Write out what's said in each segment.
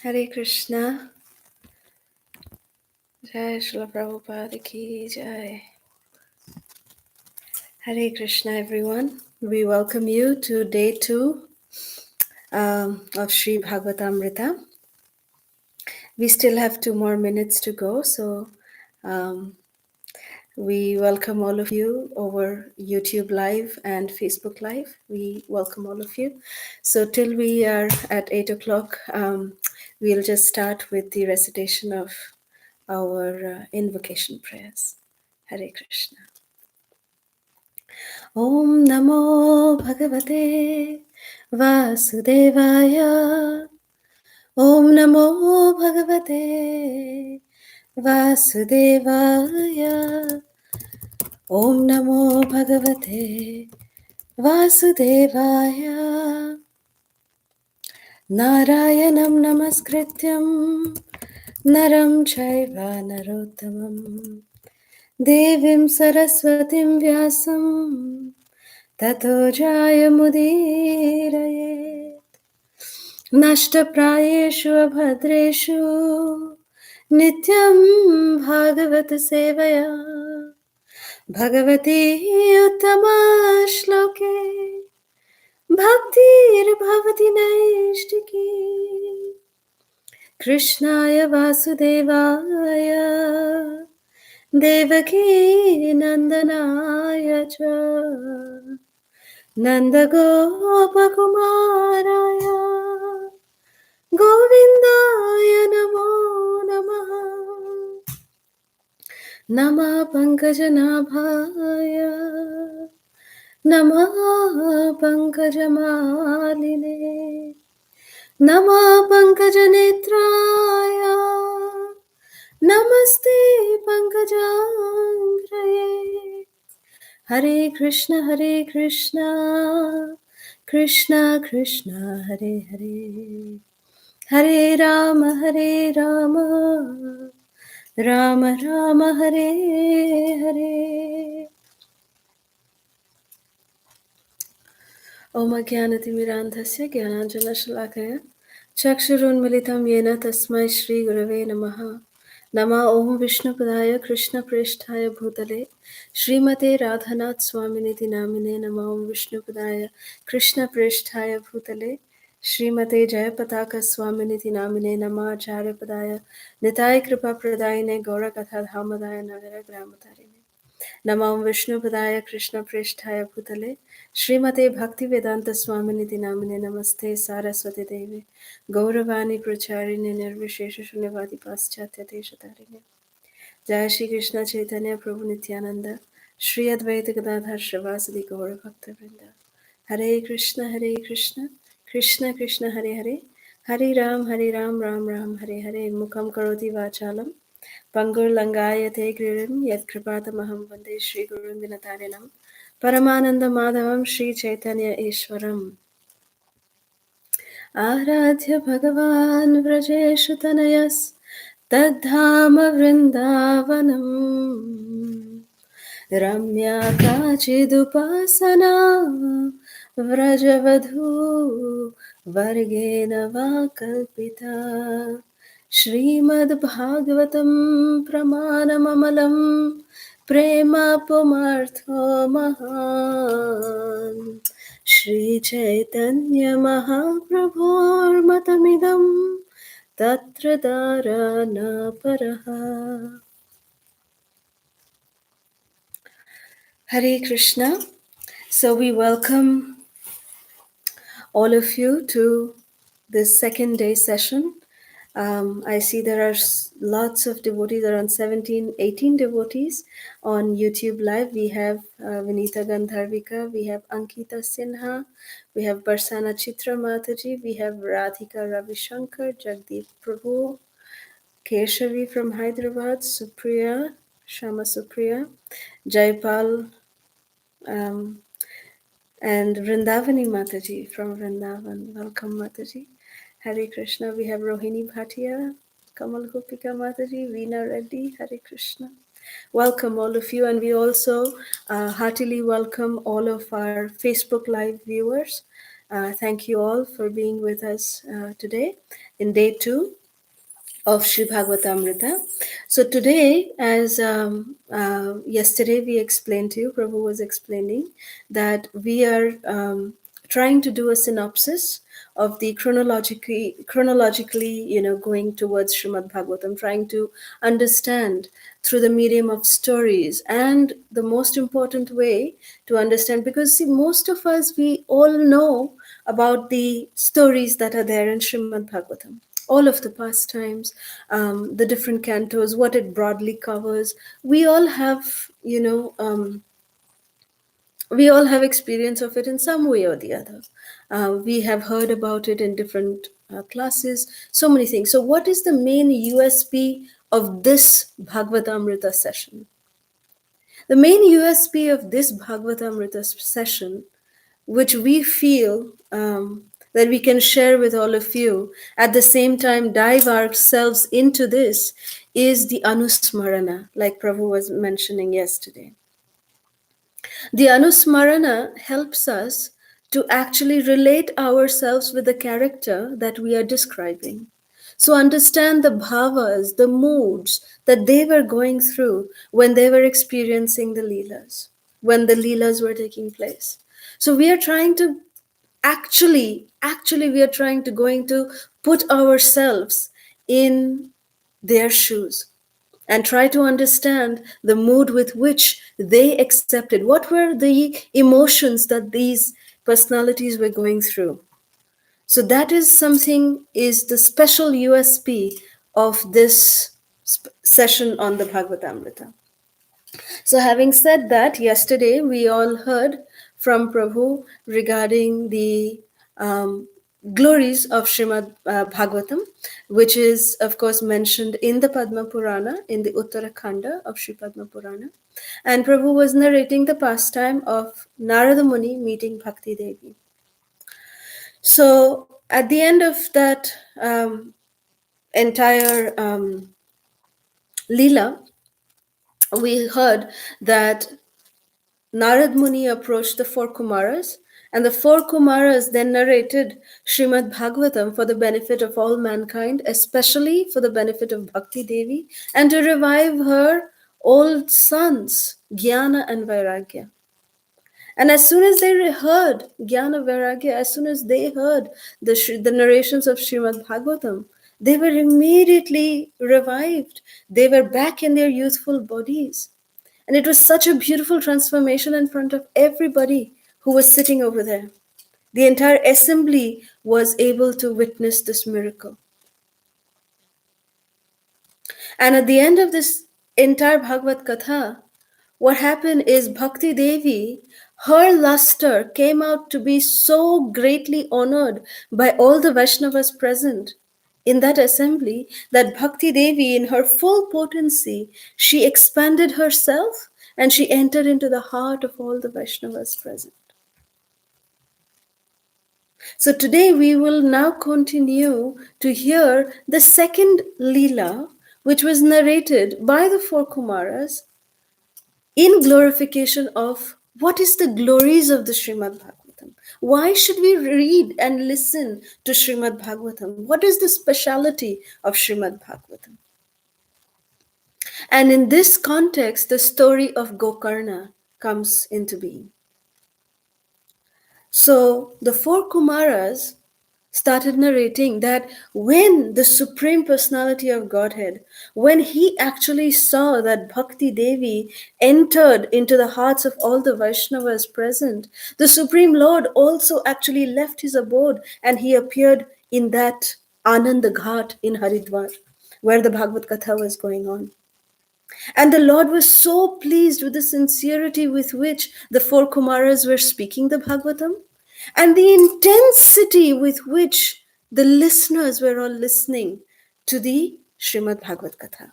Hare Krishna, Jai Srila Prabhupada Ki Jai. Hare Krishna, everyone. We welcome you to day 2 of Sri Bhagavatamrita. We still have 2 more minutes to go, so um, we welcome all of you over YouTube Live and Facebook Live. We welcome all of you. So till we are at 8 o'clock, we'll just start with the recitation of our invocation prayers. Hare Krishna. Om Namo Bhagavate Vasudevaya. Om Namo Bhagavate Vasudevaya. Om Namo Bhagavate Vasudevaya. Narayanam Namaskrityam Naram Chaiva Narottamam Devim Saraswatim Vyasam Tato Jayamudiraye Nashtaprayeshu Abhadreshu Nityam Bhagavata Sevaya Bhagavati Uttama Shloke Bhaktir Bhavati Naishtiki Krishnaya Vasudevaya Devaki Nandanaya Cha Nandagopakumaraya Govindaya Namo Namaha Nama Pankajanabhaya Nama Pankajamaline Nama Pankajanetraya Namaste Pankajangraye Hare Krishna Krishna Krishna Hare Hare Hare Rama Rama Rama Hare Hare Om Jnanatimirandhasya Jnananjanashalakaya Chakshurunmilitam Yena Tasmai Shri Gurave Namaha Nama Om Vishnupadaya Krishna Presthaya Bhutale Srimate Radhanath Swaminiti Namine Nama Om Vishnupadaya Krishna Presthaya Bhutale Srimate Jayapataka Swaminiti Namine Nama Acharya Padaya Nitai Kripa Pradayine Gaura Katha Dhamadaya Nagara Gramatarine Namam Vishnu Padaya Krishna Presthaya Bhutale Srimate Bhakti Vedanta Swaminiti Namine Namaste Saraswati Devi Gauravani Pracharine Nirvishesha Shunyavadi Paschatya Deshatarine Jai Shri Krishna Chaitanya Prabhu Nityananda Shri Advaita Gadadhar Shavasadi Gaura Bhakta Vrinda Hare Krishna Krishna Krishna Hare Hare Hare Ram Ram Ram Hare Hare Mukam Karoti Vachalam Pangur Langayate Gririm Yat Kripatamaham Vande Shri Gurun Vinatarinam Paramananda Madhavam Shri Chaitanya Ishwaram Aradhya Bhagavan Vrajeshu Tanayas Tadhama Vrindavanam Ramya Kachidupasana Vrajavadhu Vargena Vakalpita Srimad Bhagavatam Pramanamamalam Prema Pumartho Mahan Shri Chaitanya Mahaprabhur Matamidam Tatra Dharana Paraha Hare Krishna. So we welcome all of you to this second day session. I see there are lots of devotees, around 17, 18 devotees on YouTube Live. We have Vinita Gandharvika, we have Ankita Sinha, we have Barsana Chitra Mataji, we have Radhika Ravishankar, Jagdeep Prabhu, Keshavi from Hyderabad, Supriya, Shama Supriya, Jaipal, and Vrindavani Mataji from Vrindavan. Welcome, Mataji. Hare Krishna. We have Rohini Bhatia, Kamal Gopika Mataji, Veena Reddy. Hare Krishna. Welcome, all of you. And we also heartily welcome all of our Facebook Live viewers. Thank you all for being with us today in day 2 of Sri Bhagavatamrita. So today, as yesterday we explained to you, Prabhu was explaining that we are trying to do a synopsis of the chronologically, going towards Srimad Bhagavatam, trying to understand through the medium of stories, and the most important way to understand, because see, most of us, we all know about the stories that are there in Srimad Bhagavatam, all of the pastimes, the different cantos, what it broadly covers. We all have, we all have experience of it in some way or the other. We have heard about it in different classes, so many things. So, what is the main USP of this Bhagavatamrita session? The main USP of this Bhagavatamrita session, which we feel that we can share with all of you, at the same time dive ourselves into this, is the Anusmarana, like Prabhu was mentioning yesterday. The Anusmarana helps us to actually relate ourselves with the character that we are describing. So understand the bhavas, the moods that they were going through when they were experiencing the Leelas, when the Leelas were taking place. So we are trying to actually we are trying to going to put ourselves in their shoes and try to understand the mood with which they accepted. What were the emotions that these personalities were going through? So that is something, is the special USP of this session on the Bhagavatamrita. So having said that, yesterday we all heard from Prabhu regarding the glories of Srimad Bhagavatam, which is of course mentioned in the Padma Purana, in the Uttarakhanda of Sri Padma Purana. And Prabhu was narrating the pastime of Narada Muni meeting Bhakti Devi. So at the end of that entire Leela, we heard that Narad Muni approached the four Kumaras, and the four Kumaras then narrated Srimad Bhagavatam for the benefit of all mankind, especially for the benefit of Bhakti Devi, and to revive her old sons, Jnana and Vairagya. And as soon as they heard Jnana Vairagya, as soon as they heard the narrations of Srimad Bhagavatam, they were immediately revived. They were back in their youthful bodies. And it was such a beautiful transformation in front of everybody who was sitting over there. The entire assembly was able to witness this miracle. And at the end of this entire Bhagavad Katha, what happened is Bhakti Devi, her luster came out to be so greatly honored by all the Vaishnavas present in that assembly, that Bhakti Devi, in her full potency, she expanded herself and she entered into the heart of all the Vaishnavas present. So today we will now continue to hear the second Leela, which was narrated by the four Kumaras in glorification of what is the glories of the Srimad Bhagavatam. Why should we read and listen to Srimad Bhagavatam? What is the speciality of Srimad Bhagavatam? And in this context, the story of Gokarna comes into being. So the four Kumaras started narrating that when the Supreme Personality of Godhead, when he actually saw that Bhakti Devi entered into the hearts of all the Vaishnavas present, the Supreme Lord also actually left his abode and he appeared in that Ananda Ghat in Haridwar, where the Bhagavad Katha was going on. And the Lord was so pleased with the sincerity with which the four Kumaras were speaking the Bhagavatam, and the intensity with which the listeners were all listening to the Srimad Bhagavad Katha.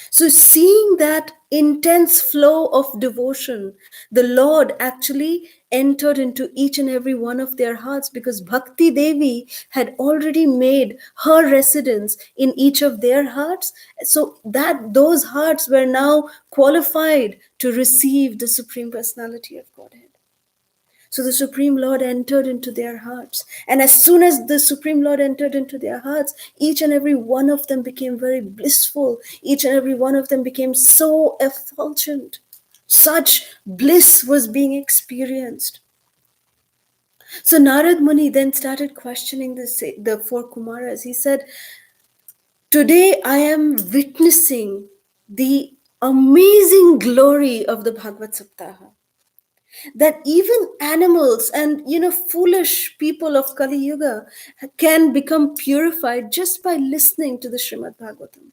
So seeing that intense flow of devotion, the Lord actually entered into each and every one of their hearts, because Bhakti Devi had already made her residence in each of their hearts, so that those hearts were now qualified to receive the Supreme Personality of Godhead. So the Supreme Lord entered into their hearts. And as soon as the Supreme Lord entered into their hearts, each and every one of them became very blissful. Each and every one of them became so effulgent. Such bliss was being experienced. So Narad Muni then started questioning the four Kumaras. He said, today I am witnessing the amazing glory of the Bhagavad Saptaha. That even animals and foolish people of Kali Yuga can become purified just by listening to the Srimad Bhagavatam.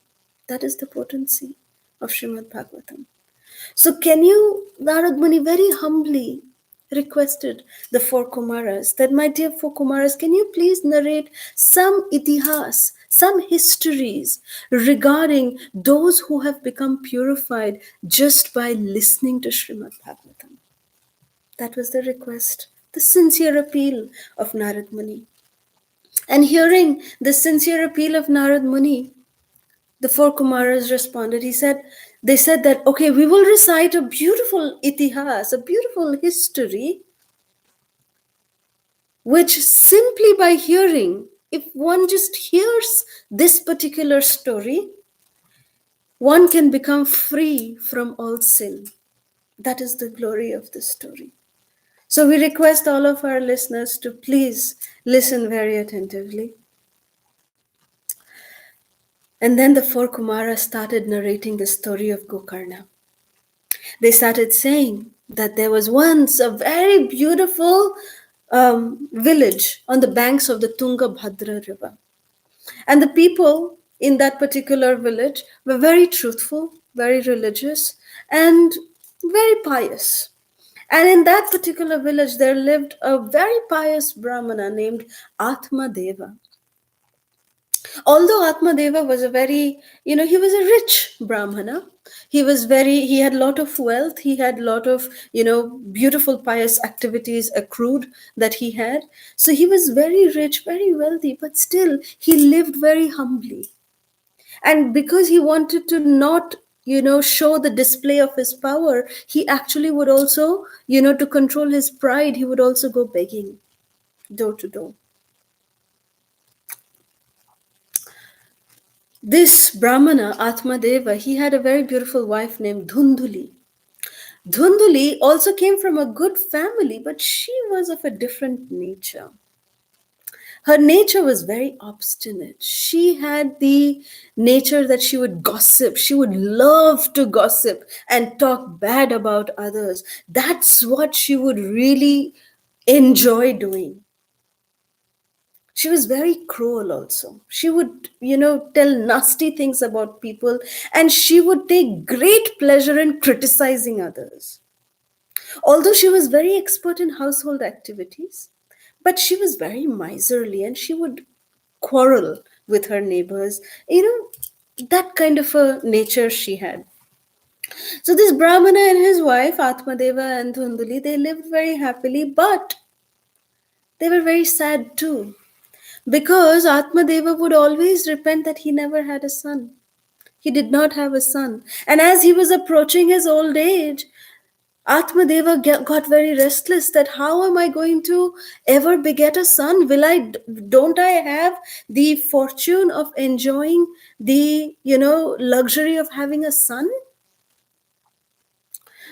That is the potency of Srimad Bhagavatam. So can you, Narad Muni very humbly requested the four Kumaras that, my dear four Kumaras, can you please narrate some itihas, some histories regarding those who have become purified just by listening to Srimad Bhagavatam? That was the request, the sincere appeal of Narad Muni. And hearing the sincere appeal of Narad Muni, the four Kumaras responded. They said that, okay, we will recite a beautiful itihas, a beautiful history, which simply by hearing, if one just hears this particular story, one can become free from all sin. That is the glory of this story. So we request all of our listeners to please listen very attentively. And then the four Kumaras started narrating the story of Gokarna. They started saying that there was once a very beautiful village on the banks of the Tungabhadra river. And the people in that particular village were very truthful, very religious, and very pious. And in that particular village, there lived a very pious Brahmana named Atma Deva. Although Atma Deva was he was a rich Brahmana. He had a lot of wealth. He had a lot of, beautiful pious activities accrued that he had. So he was very rich, very wealthy, but still he lived very humbly. And because he wanted to not, show the display of his power, he actually would also, to control his pride, he would also go begging door to door. This Brahmana, Atmadeva, he had a very beautiful wife named Dhundhuli. Dhundhuli also came from a good family, but she was of a different nature. Her nature was very obstinate. She had the nature that she would gossip. She would love to gossip and talk bad about others. That's what she would really enjoy doing. She was very cruel also. She would, tell nasty things about people, and she would take great pleasure in criticizing others. Although she was very expert in household activities, but she was very miserly and she would quarrel with her neighbors. That kind of a nature she had. So this Brahmana and his wife, Atmadeva and Dhunduli, they lived very happily, but they were very sad too. Because Atmadeva would always repent that he never had a son. He did not have a son. And as he was approaching his old age, Atmadeva got very restless that how am I going to ever beget a son? Don't I have the fortune of enjoying the, luxury of having a son?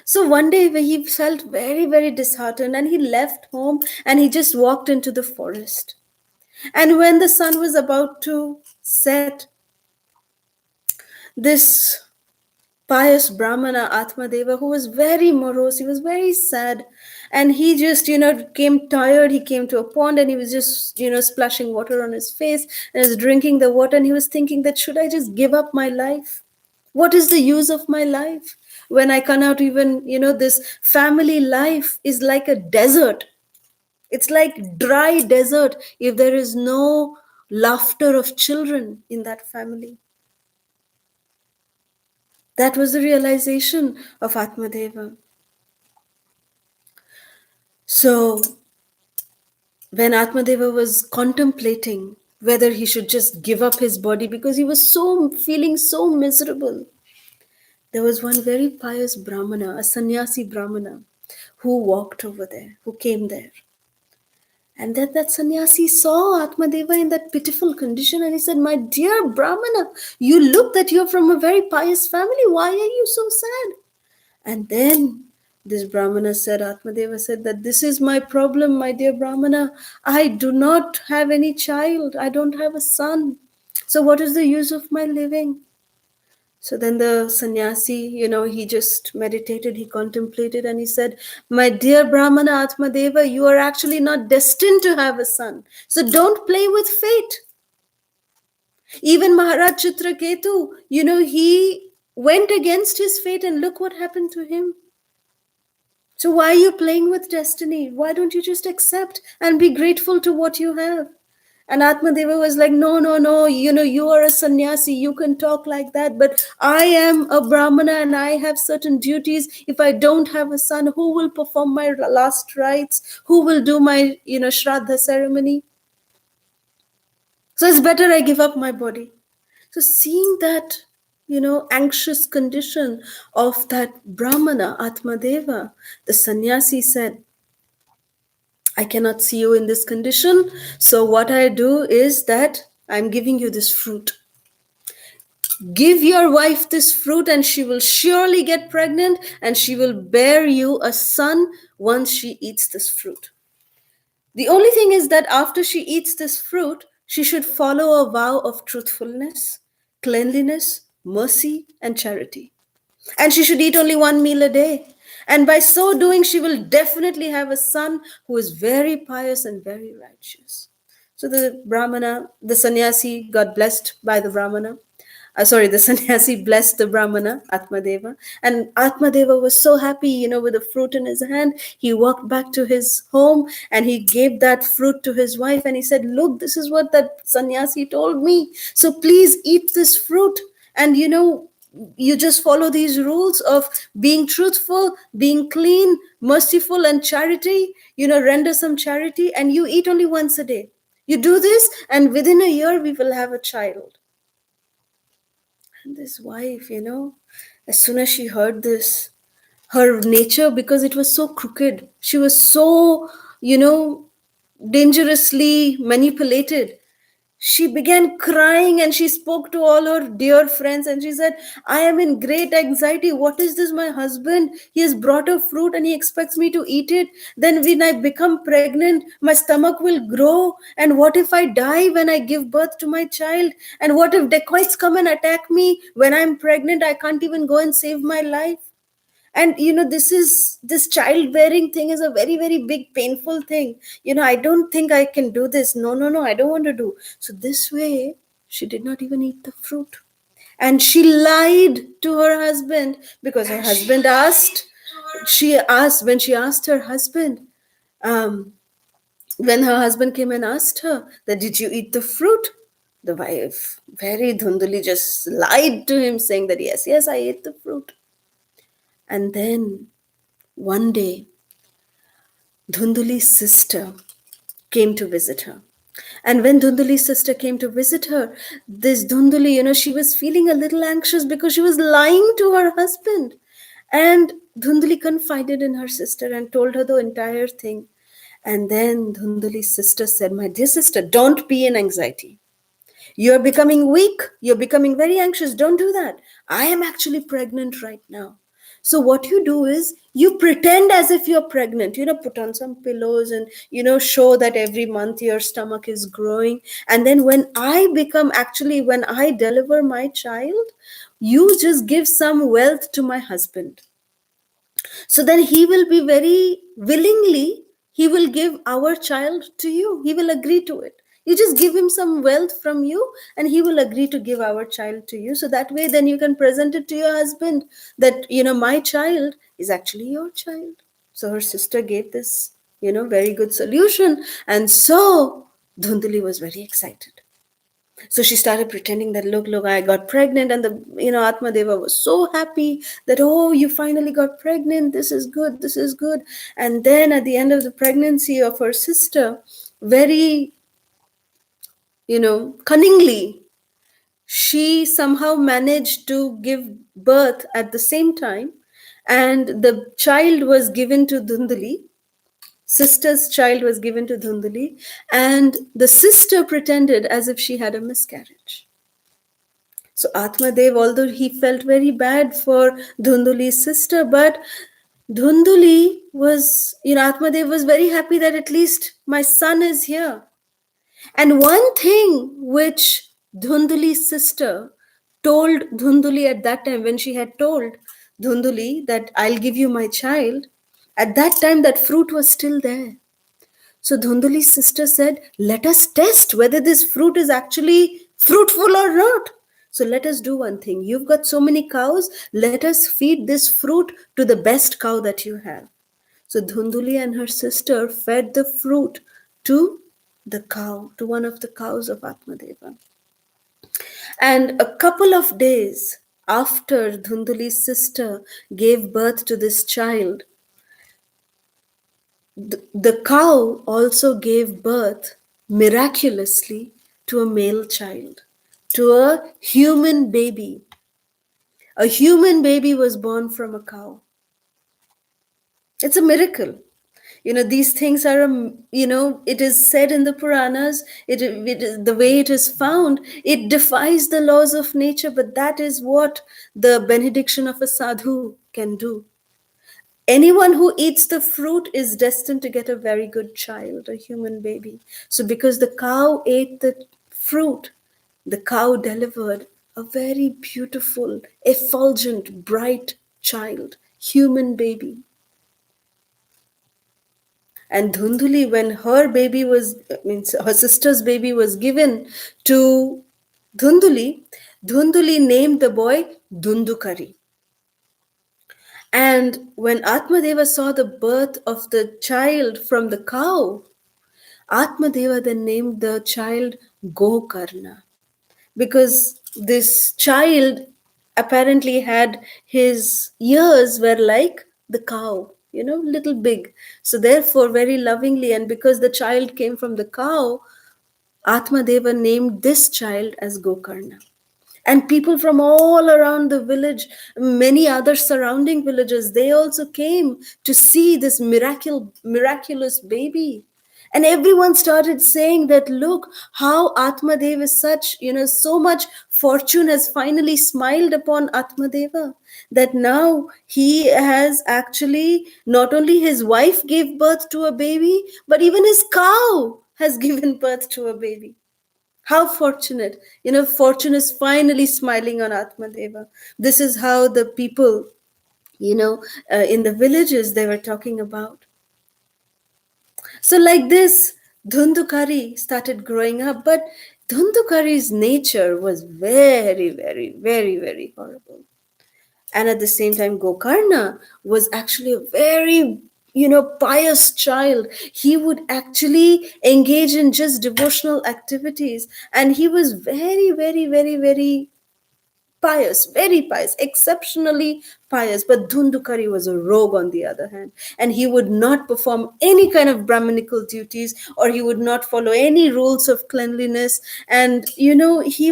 So one day he felt very, very disheartened and he left home and he just walked into the forest. And when the sun was about to set, this pious Brahmana Atmadeva, who was very morose, he was very sad, and he just, came tired. He came to a pond and he was just, splashing water on his face and was drinking the water, and he was thinking that should I just give up my life? What is the use of my life when I cannot even, this family life is like a desert. It's like dry desert if there is no laughter of children in that family. That was the realization of Atmadeva. So when Atmadeva was contemplating whether he should just give up his body because he was feeling so miserable, there was one very pious Brahmana, a sannyasi Brahmana, who walked over there, who came there. And then that sannyasi saw Atmadeva in that pitiful condition and he said, "My dear Brahmana, you look that you're from a very pious family. Why are you so sad?" And then this Brahmana said, Atmadeva said that this is my problem, my dear Brahmana. I do not have any child. I don't have a son. So what is the use of my living? So then the sannyasi, he just meditated, he contemplated, and he said, "My dear Brahmana Atmadeva, you are actually not destined to have a son. So don't play with fate." Even Maharaj Chitraketu, he went against his fate, and look what happened to him. So why are you playing with destiny? Why don't you just accept and be grateful to what you have? And Atmadeva was like, "No, no, no, you are a sannyasi, you can talk like that, but I am a Brahmana and I have certain duties. If I don't have a son, who will perform my last rites? Who will do my, Shraddha ceremony? So it's better I give up my body." So seeing that, anxious condition of that Brahmana, Atmadeva, the sannyasi said, "I cannot see you in this condition. So what I do is that I'm giving you this fruit. Give your wife this fruit and she will surely get pregnant and she will bear you a son once she eats this fruit. The only thing is that after she eats this fruit, she should follow a vow of truthfulness, cleanliness, mercy, and charity. And she should eat only one meal a day. And by so doing, she will definitely have a son who is very pious and very righteous." So the sannyasi got blessed by the Brahmana. The sannyasi blessed the Brahmana, Atmadeva. And Atmadeva was so happy, with the fruit in his hand. He walked back to his home and he gave that fruit to his wife. And he said, "Look, this is what that sannyasi told me. So please eat this fruit. And, you just follow these rules of being truthful, being clean, merciful, and charity, render some charity, and you eat only once a day. You do this, and within a year, we will have a child." And this wife, as soon as she heard this, her nature, because it was so crooked, she was so, dangerously manipulated. She began crying and she spoke to all her dear friends and she said, "I am in great anxiety. What is this? My husband, he has brought a fruit and he expects me to eat it. Then when I become pregnant, my stomach will grow. And what if I die when I give birth to my child? And what if dacoits come and attack me when I'm pregnant? I can't even go and save my life. And this childbearing thing is a very, very big painful thing. I don't think I can do this. No, no, no, I don't want to do." So this way she did not even eat the fruit, and she lied to her husband, because her husband asked she asked when she asked her husband, um when her husband came and asked her that, "Did you eat the fruit?" The wife very dhunduli just lied to him, saying that, "Yes, yes, I ate the fruit." And then one day, Dhunduli's sister came to visit her. And when Dhunduli's sister came to visit her, this Dhunduli, she was feeling a little anxious because she was lying to her husband. And Dhunduli confided in her sister and told her the entire thing. And then Dhunduli's sister said, "My dear sister, don't be in anxiety. You're becoming weak. You're becoming very anxious. Don't do that. I am actually pregnant right now. So what you do is you pretend as if you're pregnant, put on some pillows and, show that every month your stomach is growing. And then when I deliver my child, you just give some wealth to my husband. So then he will be very willingly, he will give our child to you. He will agree to it. You just give him some wealth from you and he will agree to give our child to you. So that way then you can present it to your husband that, my child is actually your child." So her sister gave this, very good solution. And so Dhunduli was very excited. So she started pretending that, look, I got pregnant. And Atmadeva was so happy that, "Oh, you finally got pregnant. This is good. This is good." And then at the end of the pregnancy of her sister, very, cunningly, she somehow managed to give birth at the same time. And the child was given to Dhunduli. Sister's child was given to Dhunduli, and the sister pretended as if she had a miscarriage. So Atmadev, although he felt very bad for Dhunduli's sister, but Dhunduli was, Atmadev was very happy that at least my son is here. And one thing which Dhunduli's sister told Dhunduli at that time, when she had told Dhunduli that I'll give you my child, at that time that fruit was still there. So Dhunduli's sister said, let us test whether this fruit is actually fruitful or not. So let us do one thing. You've got so many cows, let us feed this fruit to the best cow that you have. So Dhunduli and her sister fed the fruit to the cow, to one of the cows of Atmadeva. And a couple of days after Dhunduli's sister gave birth to this child, the cow also gave birth miraculously to a male child, to a human baby. A human baby was born from a cow. It's a miracle. These things are, it is said in the Puranas, the way it is found, it defies the laws of nature, but that is what the benediction of a sadhu can do. Anyone who eats the fruit is destined to get a very good child, a human baby. So because the cow ate the fruit, the cow delivered a very beautiful, effulgent, bright child, human baby. And Dhunduli, when her sister's baby was given to Dhunduli, Dhunduli named the boy Dhundukari. And when Atmadeva saw the birth of the child from the cow, Atmadeva then named the child Gokarna, because this child apparently had his ears were like the cow, little big. So therefore, very lovingly, and because the child came from the cow, Atmadeva named this child as Gokarna. And people from all around the village, many other surrounding villages, they also came to see this miraculous baby. And everyone started saying that, look, how Atmadev is such, so much fortune has finally smiled upon Atmadeva, that now he has actually, not only his wife gave birth to a baby, but even his cow has given birth to a baby. How fortunate. Fortune is finally smiling on Atmadeva. This is how the people, in the villages they were talking about. So like this, Dhundukari started growing up, but Dhundukari's nature was very, very, very, very horrible. And at the same time, Gokarna was actually a very, pious child. He would actually engage in just devotional activities. And he was very, very, very, very pious, very pious, exceptionally pious. But Dhundukari was a rogue on the other hand, and he would not perform any kind of Brahminical duties, or he would not follow any rules of cleanliness. And he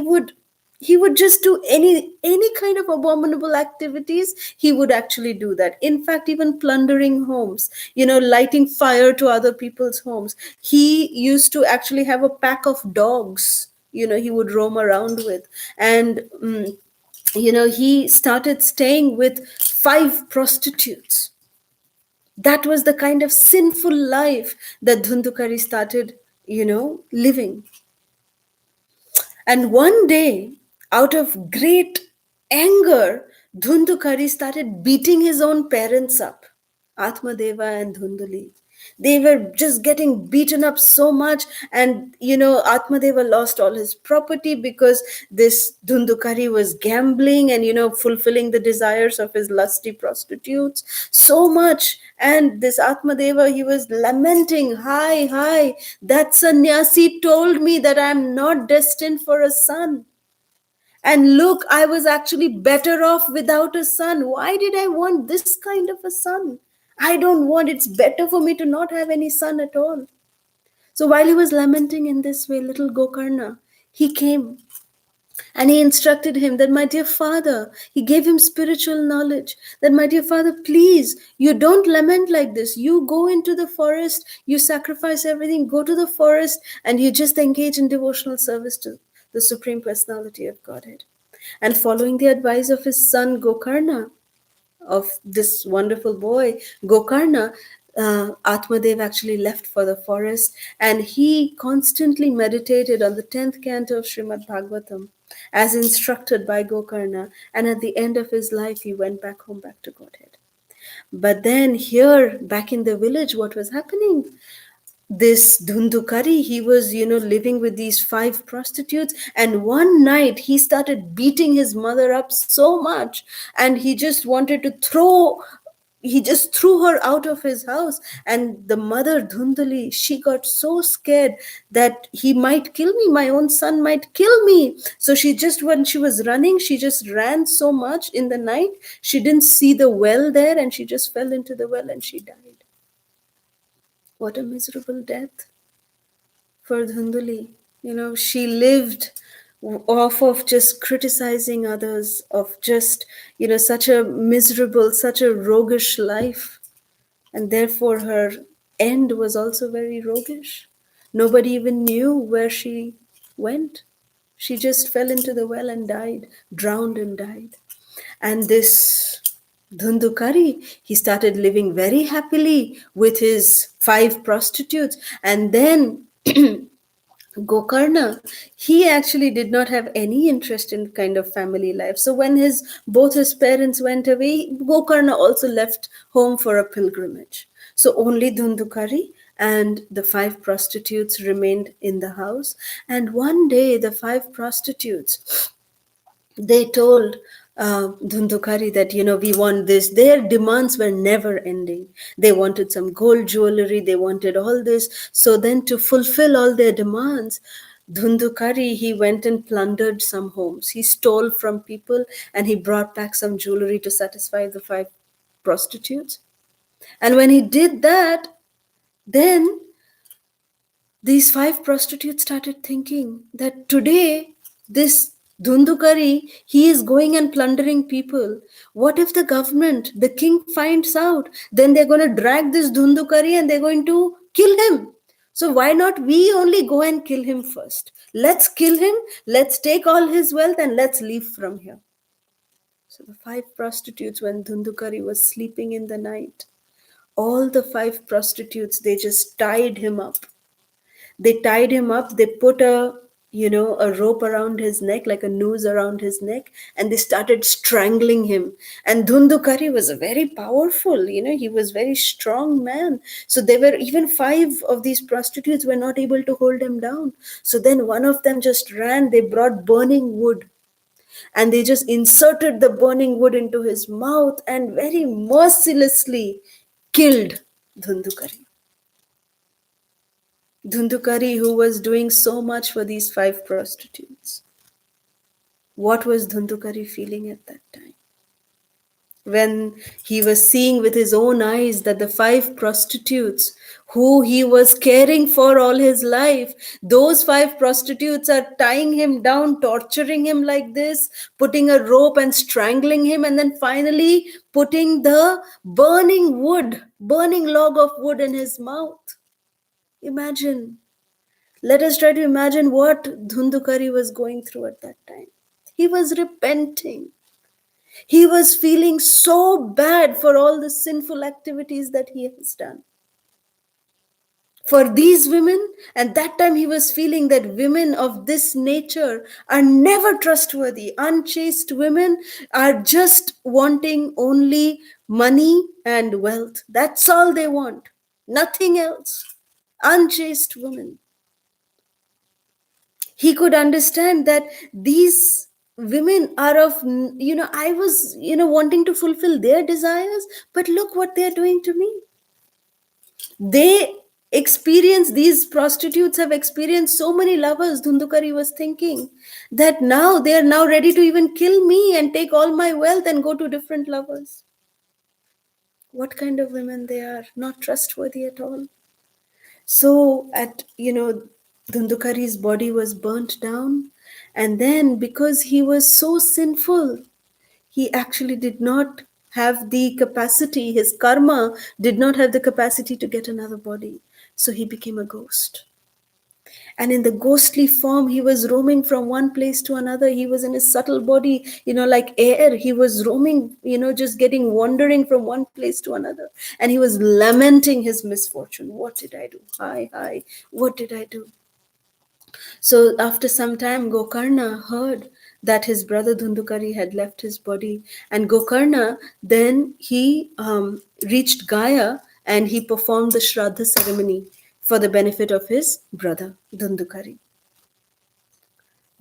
would just do any kind of abominable activities. He would actually do that. In fact, even plundering homes, lighting fire to other people's homes. He used to actually have a pack of dogs, he would roam around with. And he started staying with 5 prostitutes. That was the kind of sinful life that Dhundukari started, living. And one day, out of great anger, Dhundukari started beating his own parents up, Atmadeva and Dhunduli. They were just getting beaten up so much, and Atmadeva lost all his property because this Dhundukari was gambling and fulfilling the desires of his lusty prostitutes so much. And this Atmadeva, he was lamenting, hi, that sannyasi told me that I am not destined for a son. And look, I was actually better off without a son. Why did I want this kind of a son? I don't want, it's better for me to not have any son at all. So while he was lamenting in this way, little Gokarna, he came. And he instructed him that, my dear father, he gave him spiritual knowledge, that, my dear father, please, you don't lament like this. You go into the forest, you sacrifice everything, go to the forest, and you just engage in devotional service to the Supreme Personality of Godhead. And following the advice of his son Gokarna, of this wonderful boy, Gokarna, Atmadev actually left for the forest, and he constantly meditated on the 10th canto of Srimad Bhagavatam as instructed by Gokarna, and at the end of his life, he went back home, back to Godhead. But then, here, back in the village, what was happening? This Dhundukari, he was, living with these 5 prostitutes, and one night he started beating his mother up so much, and he just threw her out of his house. And the mother, Dhundali, she got so scared that he might kill me, my own son might kill me. So when she was running, she just ran so much in the night, she didn't see the well there, and she just fell into the well and she died. What a miserable death for Dhunduli. She lived off of just criticizing others, of just, such a miserable, such a roguish life. And therefore her end was also very roguish. Nobody even knew where she went. She just fell into the well and died, drowned and died. And this Dhundukari, he started living very happily with his 5 prostitutes. And then Gokarna, he actually did not have any interest in kind of family life. So when both his parents went away, Gokarna also left home for a pilgrimage. So only Dhundukari and the 5 prostitutes remained in the house. And one day the 5 prostitutes, they told Dhundukari that, we want this. Their demands were never ending. They wanted some gold jewelry, they wanted all this. So then, to fulfill all their demands, Dhundukari, he went and plundered some homes. He stole from people and he brought back some jewelry to satisfy the 5 prostitutes. And when he did that, then these 5 prostitutes started thinking that today, this Dhundukari, he is going and plundering people. What if the government, the king finds out? Then they're going to drag this Dhundukari and they're going to kill him. So why not we only go and kill him first? Let's kill him, let's take all his wealth, and let's leave from here. So the 5 prostitutes, when Dhundukari was sleeping in the night, all the 5 prostitutes, they just tied him up. They tied him up, they put a rope around his neck, like a noose around his neck, and they started strangling him. And Dhundukari was a very powerful, he was very strong man. So they were, even 5 of these prostitutes were not able to hold him down. So then one of them just ran, they brought burning wood, and they just inserted the burning wood into his mouth and very mercilessly killed Dhundukari. Dhundukari, who was doing so much for these 5 prostitutes. What was Dhundukari feeling at that time? When he was seeing with his own eyes that the 5 prostitutes who he was caring for all his life, those 5 prostitutes are tying him down, torturing him like this, putting a rope and strangling him, and then finally putting the burning log of wood in his mouth. Imagine. Let us try to imagine what Dhundukari was going through at that time. He was repenting. He was feeling so bad for all the sinful activities that he has done. For these women, and that time he was feeling that women of this nature are never trustworthy. Unchaste women are just wanting only money and wealth. That's all they want. Nothing else. Unchaste women. He could understand that these women are of, I was, wanting to fulfill their desires, but look what they're doing to me. These prostitutes have experienced so many lovers, Dhundukari was thinking, that now they are now ready to even kill me and take all my wealth and go to different lovers. What kind of women they are, not trustworthy at all. So Dhundukari's body was burnt down, And then, because he was so sinful, he actually did not have the capacity, his karma did not have the capacity to get another body. So he became a ghost. And in the ghostly form, he was roaming from one place to another. He was in his subtle body, like air. He was roaming, just getting wandering from one place to another. And he was lamenting his misfortune. What did I do? Hi, hi. What did I do? So after some time, Gokarna heard that his brother Dhundukari had left his body. And Gokarna, then he reached Gaya and he performed the Shraddha ceremony for the benefit of his brother Dhundukari.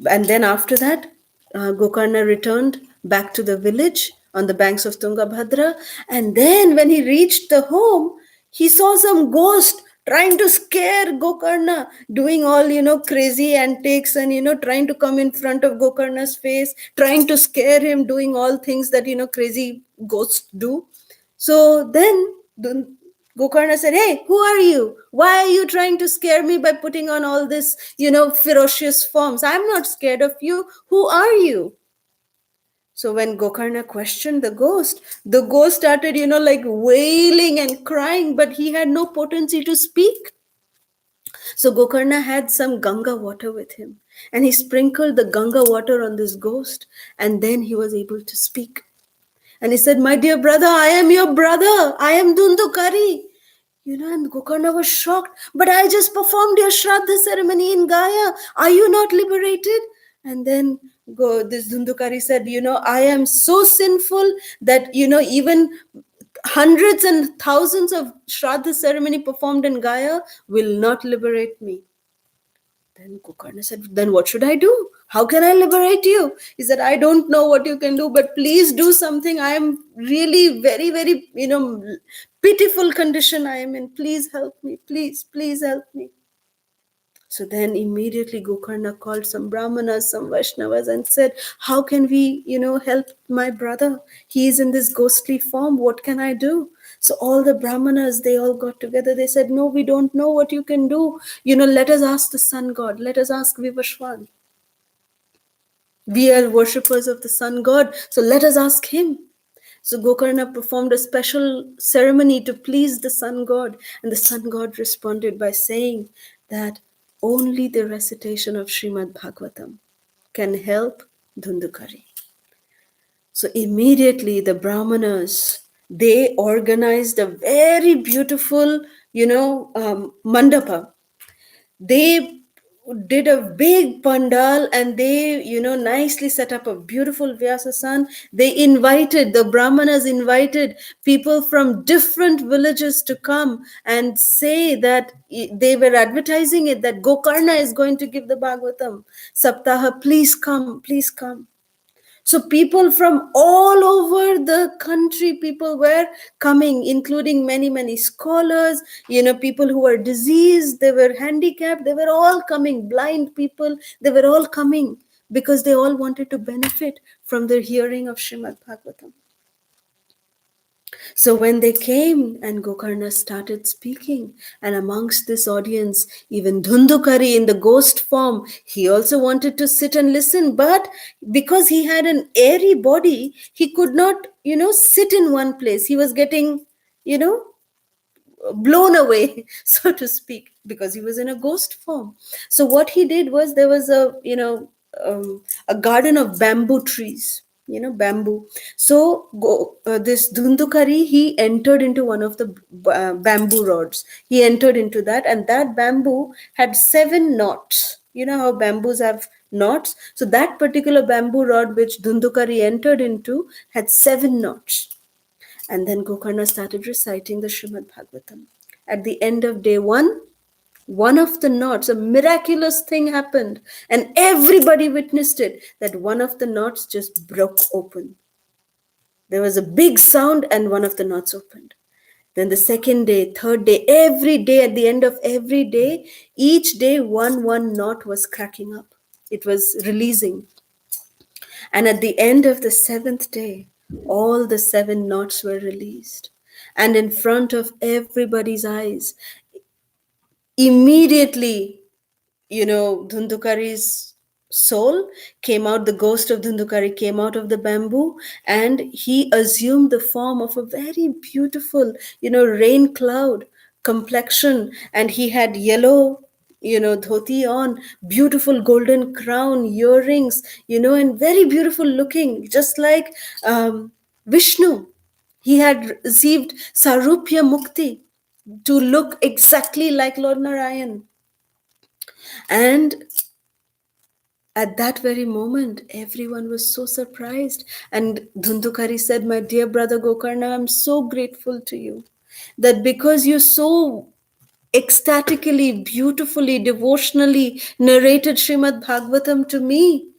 And then after that, Gokarna returned back to the village on the banks of Tungabhadra. And then when he reached the home, he saw some ghost trying to scare Gokarna, doing all, crazy antics and, trying to come in front of Gokarna's face, trying to scare him, doing all things that, crazy ghosts do. So then Gokarna said, "Hey, who are you? Why are you trying to scare me by putting on all this, ferocious forms? I'm not scared of you. Who are you?" So when Gokarna questioned the ghost started, like wailing and crying, but he had no potency to speak. So Gokarna had some Ganga water with him, and he sprinkled the Ganga water on this ghost, and then he was able to speak. And he said, "My dear brother, I am your brother. I am Dhundukari." And Gokarna was shocked. "But I just performed your Shraddha ceremony in Gaya. Are you not liberated?" And then this Dhundukari said, "I am so sinful that, even hundreds and thousands of Shraddha ceremony performed in Gaya will not liberate me." Then Gokarna said, "Then what should I do? How can I liberate you?" He said, "I don't know what you can do, but please do something. I am really very, very, pitiful condition I am in. Please help me. Please help me." So then immediately Gokarna called some Brahmanas, some Vaishnavas and said, "How can we, help my brother? He is in this ghostly form. What can I do?" So all the Brahmanas, they all got together. They said, "No, we don't know what you can do. Let us ask the sun god. Let us ask Vivashwan. We are worshippers of the sun god. So let us ask him." So Gokarna performed a special ceremony to please the sun god. And the sun god responded by saying that only the recitation of Srimad Bhagavatam can help Dhundukari. So immediately the Brahmanas, they organized a very beautiful, mandapa. They did a big pandal and they, nicely set up a beautiful Vyasasan. The Brahmanas invited people from different villages to come and say that they were advertising it, that Gokarna is going to give the Bhagavatam Saptaha. Please come, please come. So people from all over the country, people were coming, including many, many scholars, people who were diseased, they were handicapped, they were all coming, blind people, they were all coming because they all wanted to benefit from the hearing of Srimad Bhagavatam. So when they came and Gokarna started speaking, and amongst this audience, even Dhundukari in the ghost form, he also wanted to sit and listen, but because he had an airy body, he could not, sit in one place. He was getting, blown away, so to speak, because he was in a ghost form. So what he did was, there was a garden of bamboo trees, bamboo. So this Dhundukari, he entered into one of the bamboo rods. He entered into that, and that bamboo had 7 knots. You know how bamboos have knots? So that particular bamboo rod which Dhundukari entered into had 7 knots. And then Gokarna started reciting the Srimad Bhagavatam. At the end of day one of the knots, a miraculous thing happened, and everybody witnessed it, that one of the knots just broke open. There was a big sound, and one of the knots opened. Then the second day, third day, every day, at the end of every day, each day one knot was cracking up. It was releasing. And at the end of the 7th day, all the 7 knots were released. And in front of everybody's eyes, immediately, Dhundukari's soul came out, the ghost of Dhundukari came out of the bamboo, and he assumed the form of a very beautiful, rain cloud complexion, and he had yellow, dhoti on, beautiful golden crown, earrings, and very beautiful looking, just like Vishnu. He had received Sarupya Mukti to look exactly like Lord Narayan. And at that very moment, everyone was so surprised. And Dhundukari said, "My dear brother Gokarna, I'm so grateful to you that because you so ecstatically, beautifully, devotionally narrated Srimad Bhagavatam to me,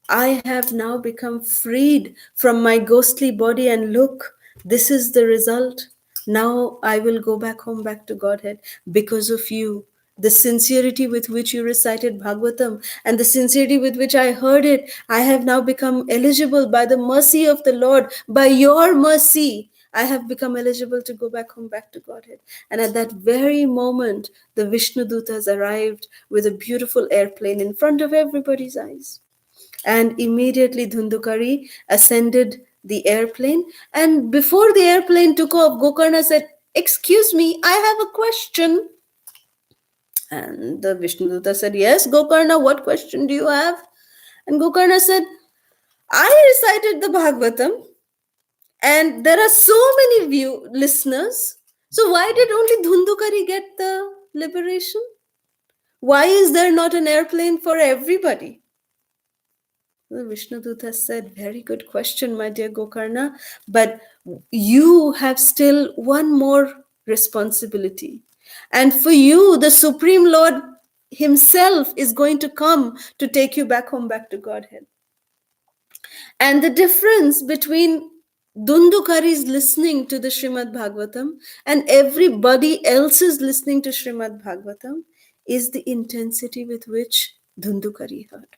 I have now become freed from my ghostly body, and look, this is the result. Now I will go back home, back to Godhead, because of you. The sincerity with which you recited Bhagavatam and the sincerity with which I heard it, I have now become eligible by the mercy of the Lord, by your mercy. I have become eligible to go back home, back to Godhead." And at that very moment, the Vishnu Dutas arrived with a beautiful airplane in front of everybody's eyes. And immediately Dhundukari ascended the airplane. And before the airplane took off, Gokarna said, "Excuse me, I have a question." And the Vishnuduta said, "Yes, Gokarna, what question do you have?" And Gokarna said, "I recited the Bhagavatam, and there are so many listeners. So why did only Dhundukari get the liberation? Why is there not an airplane for everybody?" The Vishnuduta said, "Very good question, my dear Gokarna, but you have still one more responsibility. And for you, the Supreme Lord Himself is going to come to take you back home, back to Godhead. And the difference between Dundukari's listening to the Srimad Bhagavatam and everybody else's listening to Srimad Bhagavatam is the intensity with which Dundukari heard.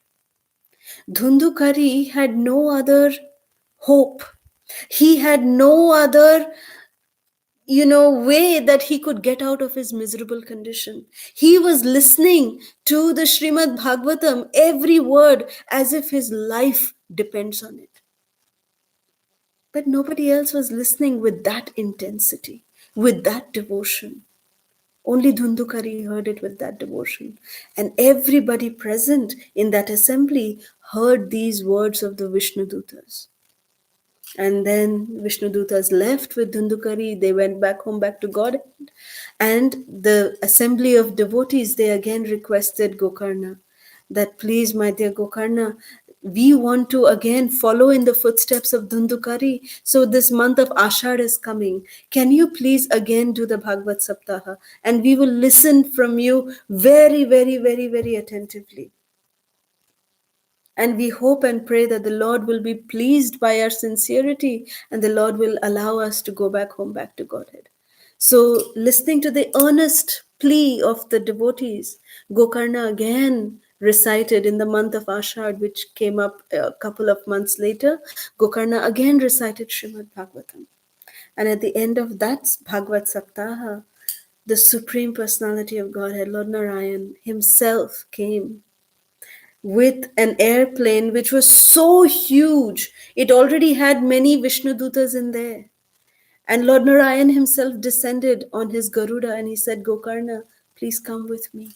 Dhundukari had no other hope. He had no other, way that he could get out of his miserable condition. He was listening to the Srimad Bhagavatam, every word, as if his life depends on it. But nobody else was listening with that intensity, with that devotion. Only Dhundukari heard it with that devotion. And everybody present in that assembly heard these words of the Vishnudutas. And then Vishnudutas left with Dhundukari. They went back home, back to God. And the assembly of devotees, they again requested Gokarna that, "Please, my dear Gokarna, we want to again follow in the footsteps of Dhundukari. So this month of Ashad is coming. Can you please again do the Bhagavat Saptaha? And we will listen from you very, very, very, very attentively. And we hope and pray that the Lord will be pleased by our sincerity, and the Lord will allow us to go back home, back to Godhead." So, listening to the earnest plea of the devotees, Gokarna again recited in the month of Ashad, which came up a couple of months later. Gokarna again recited Srimad Bhagavatam. And at the end of that Bhagavat Saptaha, the Supreme Personality of Godhead, Lord Narayan himself, came with an airplane which was so huge. It already had many Vishnudutas in there. And Lord Narayan himself descended on his Garuda and he said, "Gokarna, please come with me.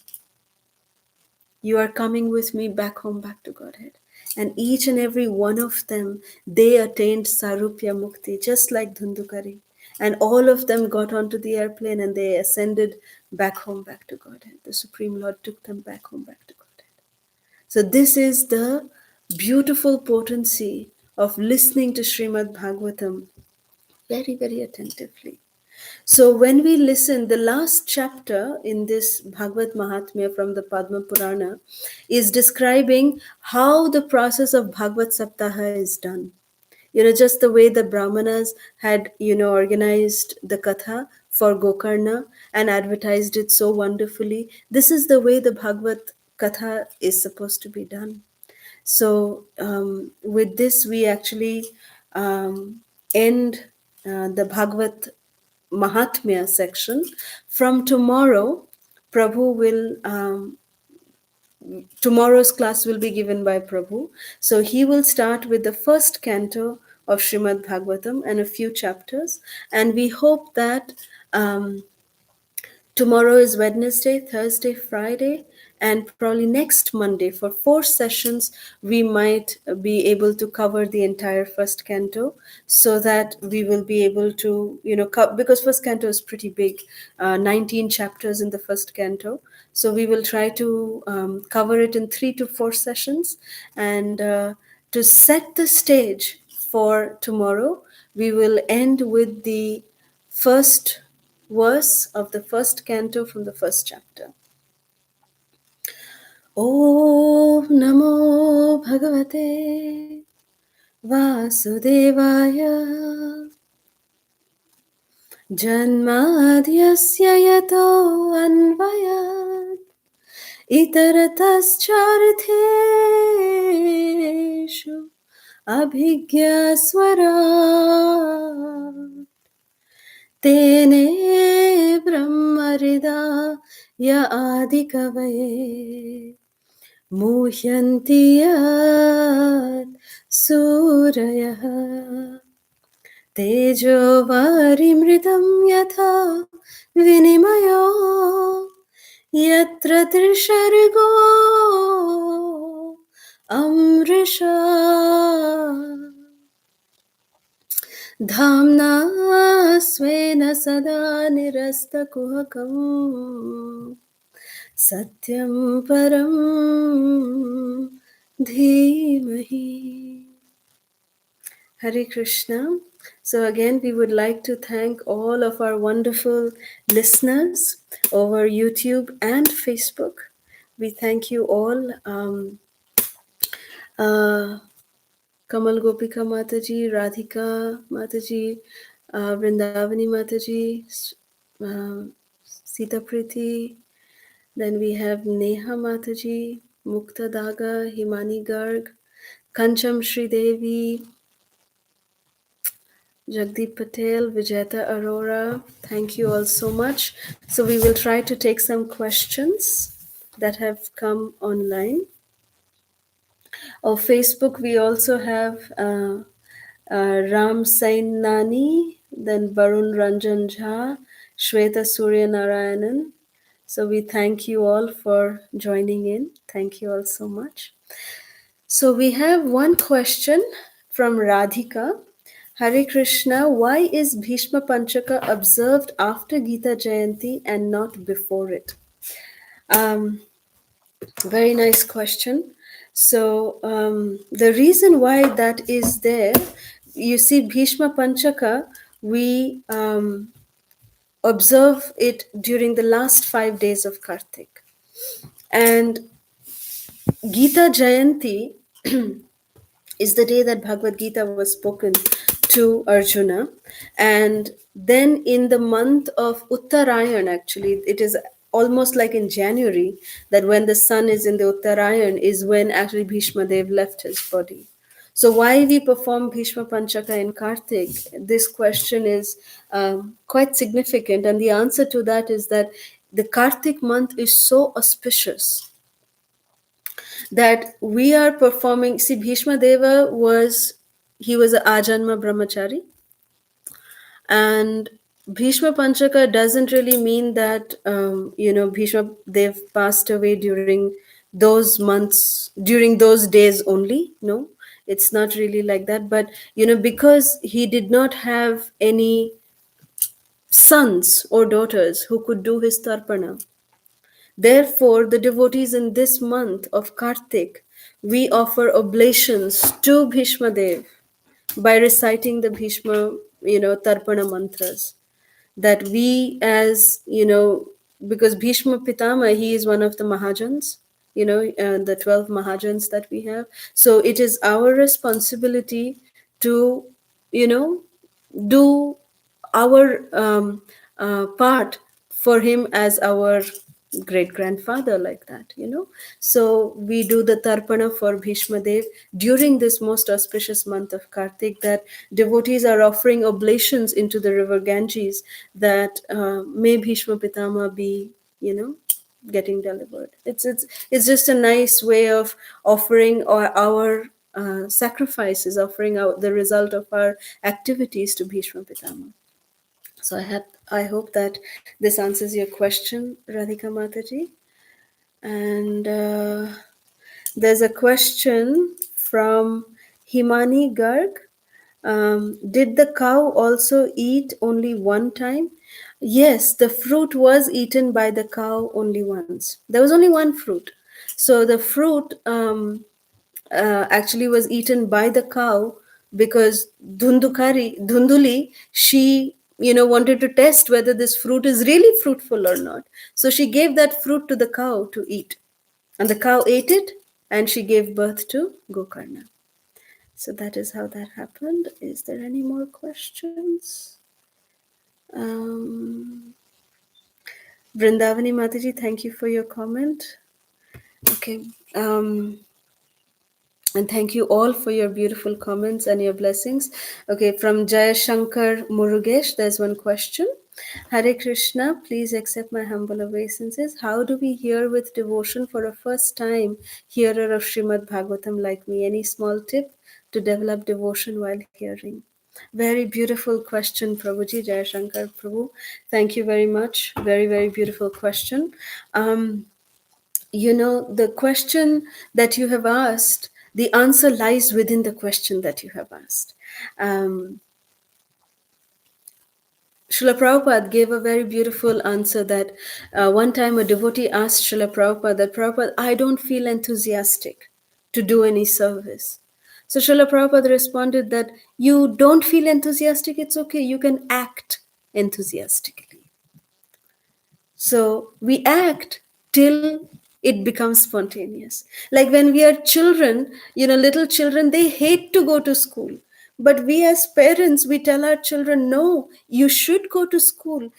You are coming with me back home, back to Godhead." And each and every one of them, they attained Sarupya Mukti, just like Dhundukari. And all of them got onto the airplane and they ascended back home, back to Godhead. The Supreme Lord took them back home, back to Godhead. So this is the beautiful potency of listening to Srimad Bhagavatam very, very attentively. So when we listen, the last chapter in this Bhagavad Mahatmya from the Padma Purana is describing how the process of Bhagavad Saptaha is done. Just the way the Brahmanas had, organized the Katha for Gokarna and advertised it so wonderfully. This is the way the Bhagavad Katha is supposed to be done. So with this, we actually end the Bhagavat Mahatmya section. From tomorrow, Prabhu will tomorrow's class will be given by Prabhu. So he will start with the first canto of Srimad Bhagavatam and a few chapters. And we hope that tomorrow is Wednesday, Thursday, Friday, and probably next Monday for 4 sessions, we might be able to cover the entire first canto so that we will be able to, because first canto is pretty big, 19 chapters in the first canto. So we will try to cover it in 3 to 4 sessions. And to set the stage for tomorrow, we will end with the first verse of the first canto from the first chapter. Om Namo Bhagavate Vasudevaya Janmadhyasya Yato Anvayat Itarataschariteshu Abhigyaswara तेने ब्रह्महृदाय आदिकवये मुह्यन्ति यत् सूरयः तेजो वारिमृतं यथा विनिमयो यत्र त्रिसर्गो अमृषा धाम्ना स्वेन सदा निरस्तकुहकं सत्यं परं धीमहि. Hare Krishna. So again, we would like to thank all of our wonderful listeners over YouTube and Facebook. We thank you all. Kamal Gopika Mataji, Radhika Mataji, Vrindavani Mataji, Sita Priti. Then we have Neha Mataji, Mukta Daga, Himani Garg, Kancham Shri Devi, Jagdeep Patel, Vijayata Arora. Thank you all so much. So we will try to take some questions that have come online. On Facebook, we also have Ram Sain Nani, then Varun Ranjan Jha, Shweta Surya Narayanan. So we thank you all for joining in. Thank you all so much. So we have one question from Radhika. Hare Krishna, why is Bhishma Panchaka observed after Gita Jayanti and not before it? Very nice question. So the reason why that is there, you see, Bhishma Panchaka, we observe it during the last 5 days of Kartik. And Gita Jayanti is the day that Bhagavad Gita was spoken to Arjuna. And then in the month of Uttarayan, actually, it is almost like in January, that when the sun is in the Uttarayan is when actually Bhishma Dev left his body. So why we perform Bhishma Panchaka in Kartik? This question is quite significant. And the answer to that is that the Kartik month is so auspicious that we are performing. See, Bhishma Deva was an Ajanma Brahmachari, and Bhishma Panchaka doesn't really mean that Bhishma Dev passed away during those months, during those days only. No, it's not really like that. But because he did not have any sons or daughters who could do his tarpana, therefore, the devotees in this month of Kartik, we offer oblations to Bhishma Dev by reciting the Bhishma, Tarpana mantras. That we, as because Bhishma Pitama, he is one of the Mahajans, the 12 Mahajans that we have. So it is our responsibility to, do our part for him as our great grandfather, like that. So we do the tarpana for Bhishma Dev during this most auspicious month of Kartik, that devotees are offering oblations into the river Ganges, that may Bhishma Pitama be getting delivered. It's just a nice way of offering our sacrifices, offering out the result of our activities to Bhishma Pitama. So I hope that this answers your question, Radhika Mataji. And there's a question from Himani Garg. Did the cow also eat only one time? Yes, the fruit was eaten by the cow only once. There was only one fruit. So the fruit actually was eaten by the cow because Dhunduli, she wanted to test whether this fruit is really fruitful or not. So she gave that fruit to the cow to eat. And the cow ate it and she gave birth to Gokarna. So that is how that happened. Is there any more questions? Vrindavani Mataji, thank you for your comment. Okay. And thank you all for your beautiful comments and your blessings. Okay, from Jaya Shankar Murugesh, there's one question. Hare Krishna, please accept my humble obeisances. How do we hear with devotion for a first time hearer of Srimad Bhagavatam like me? Any small tip to develop devotion while hearing? Very beautiful question, Prabhuji, Jaya Shankar Prabhu. Thank you very much. Very, very beautiful question. The question that you have asked, the answer lies within the question that you have asked. Srila Prabhupada gave a very beautiful answer that one time a devotee asked Srila Prabhupada that, Prabhupada, I don't feel enthusiastic to do any service. So Srila Prabhupada responded that you don't feel enthusiastic, it's okay, you can act enthusiastically. So we act till it becomes spontaneous. Like when we are children, little children, they hate to go to school. But we as parents, we tell our children, no, you should go to school.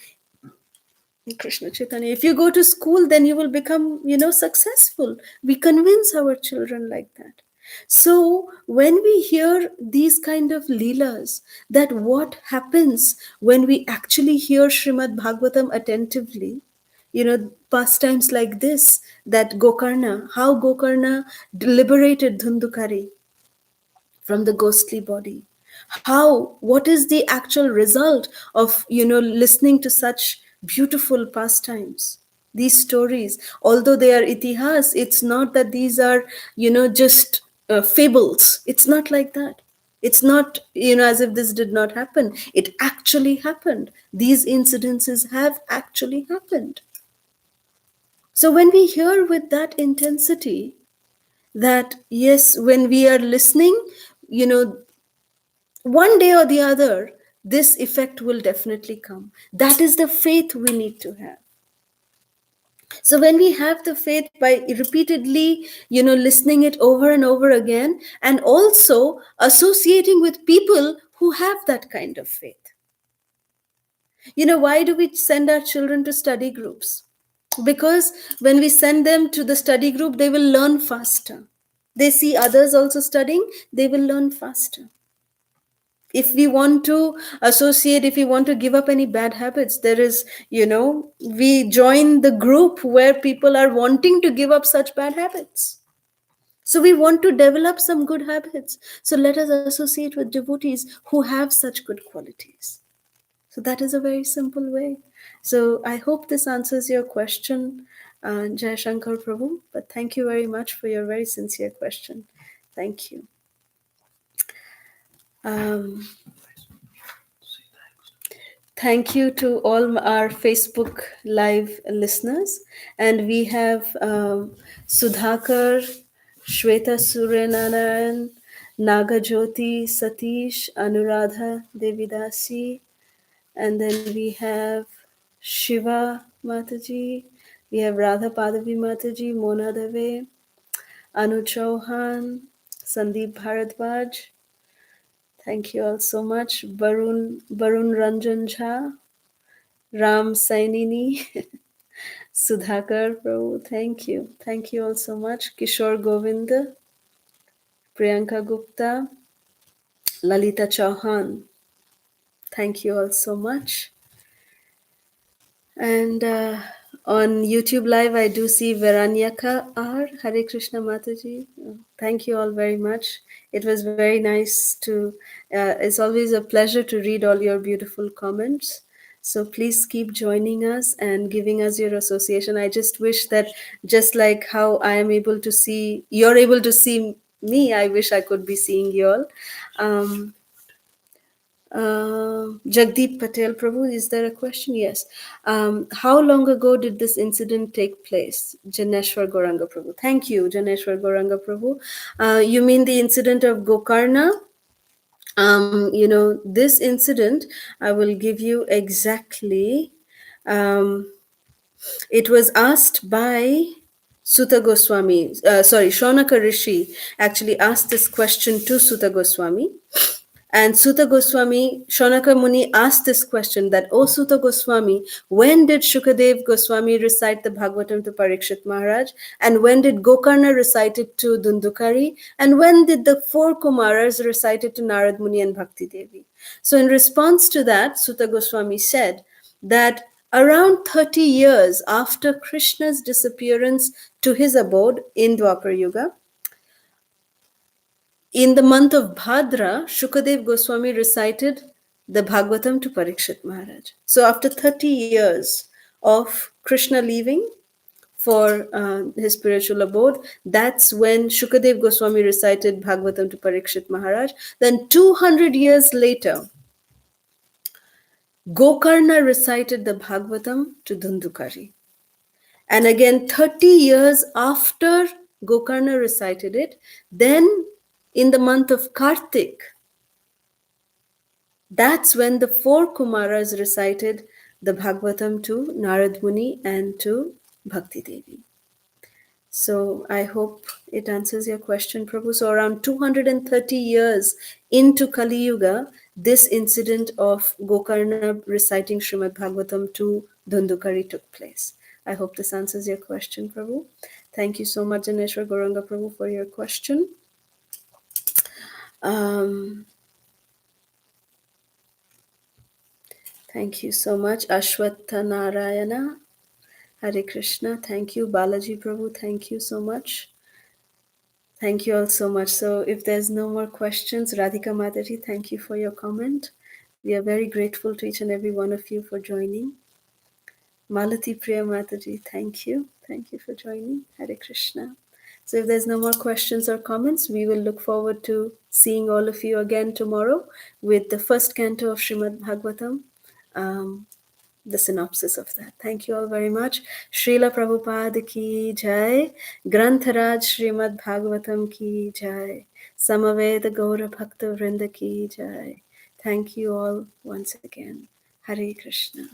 Krishna Chaitanya, if you go to school, then you will become, successful. We convince our children like that. So when we hear these kind of leelas, that what happens when we actually hear Srimad Bhagavatam attentively, pastimes like this, that Gokarna, how Gokarna liberated Dhundukari from the ghostly body. What is the actual result of, listening to such beautiful pastimes? These stories, although they are itihas, it's not that these are, just fables. It's not like that. It's not, as if this did not happen. It actually happened. These incidences have actually happened. So when we hear with that intensity, that yes, when we are listening, one day or the other, this effect will definitely come. That is the faith we need to have. So when we have the faith by repeatedly, listening it over and over again, and also associating with people who have that kind of faith. Why do we send our children to study groups? Because when we send them to the study group, they will learn faster. They see others also studying, they will learn faster. If we want to associate, if we want to give up any bad habits, there is, we join the group where people are wanting to give up such bad habits. So we want to develop some good habits. So let us associate with devotees who have such good qualities. So that is a very simple way. So I hope this answers your question, Jai Shankar Prabhu. But thank you very much for your very sincere question. Thank you. Thank you to all our Facebook Live listeners. And we have Sudhakar, Shweta Surenanayan, Nagajyoti, Satish, Anuradha Devidasi, and then we have Shiva Mataji, we have Radha Padavi Mataji, Mona Dave, Anu Chauhan, Sandeep Bharadwaj. Thank you all so much. Barun Ranjan Jha, Ram Sainini, Sudhakar Prabhu, thank you. Thank you all so much. Kishore Govinda, Priyanka Gupta, Lalita Chauhan. Thank you all so much. And On YouTube Live, I do see Veranyaka R. Hare Krishna Mataji. Thank you all very much. It was very nice to, it's always a pleasure to read all your beautiful comments. So please keep joining us and giving us your association. I just wish that just like how I am able to see, you're able to see me, I wish I could be seeing you all. Jagdeep Patel Prabhu, is there a question? Yes. How long ago did this incident take place? Janeshwar Goranga Prabhu. Thank you, Janeshwar Goranga Prabhu. You mean the incident of Gokarna? This incident, I will give you exactly. It was asked by Sutta Goswami, Shaunaka Rishi actually asked this question to Sutta Goswami. And Sutta Goswami, Shaunaka Muni asked this question that, O Sutta Goswami, when did Shukadev Goswami recite the Bhagavatam to Parikshit Maharaj? And when did Gokarna recite it to Dundukari? And when did the four Kumaras recite it to Narad Muni and Bhakti Devi? So in response to that, Sutta Goswami said that around 30 years after Krishna's disappearance to his abode in Dwapar Yuga, in the month of Bhadra, Shukadev Goswami recited the Bhagavatam to Parikshit Maharaj. So after 30 years of Krishna leaving for his spiritual abode, that's when Shukadev Goswami recited Bhagavatam to Parikshit Maharaj. Then 200 years later, Gokarna recited the Bhagavatam to Dhundukari. And again, 30 years after Gokarna recited it, then in the month of Kartik, that's when the four Kumaras recited the Bhagavatam to Narad Muni and to Bhakti Devi. So I hope it answers your question, Prabhu. So around 230 years into Kali Yuga, this incident of Gokarna reciting Srimad Bhagavatam to Dhundukari took place. I hope this answers your question, Prabhu. Thank you so much, Janeshwar Goranga Prabhu, for your question. Thank you so much, Ashwatha Narayana. Hare Krishna. Thank you, Balaji Prabhu. Thank you so much. Thank you all so much. So if there's no more questions, Radhika Mataji, thank you for your comment. We are very grateful to each and every one of you for joining. Malati Priya Mataji, thank you. Thank you for joining. Hare Krishna. So if there's no more questions or comments, we will look forward to seeing all of you again tomorrow with the first canto of Srimad Bhagavatam. The synopsis of that. Thank you all very much. Srila Prabhupada ki jai. Grantharaj Srimad Bhagavatam ki jai. Samaveda Gaura Bhakta Vrinda ki jai. Thank you all once again. Hare Krishna.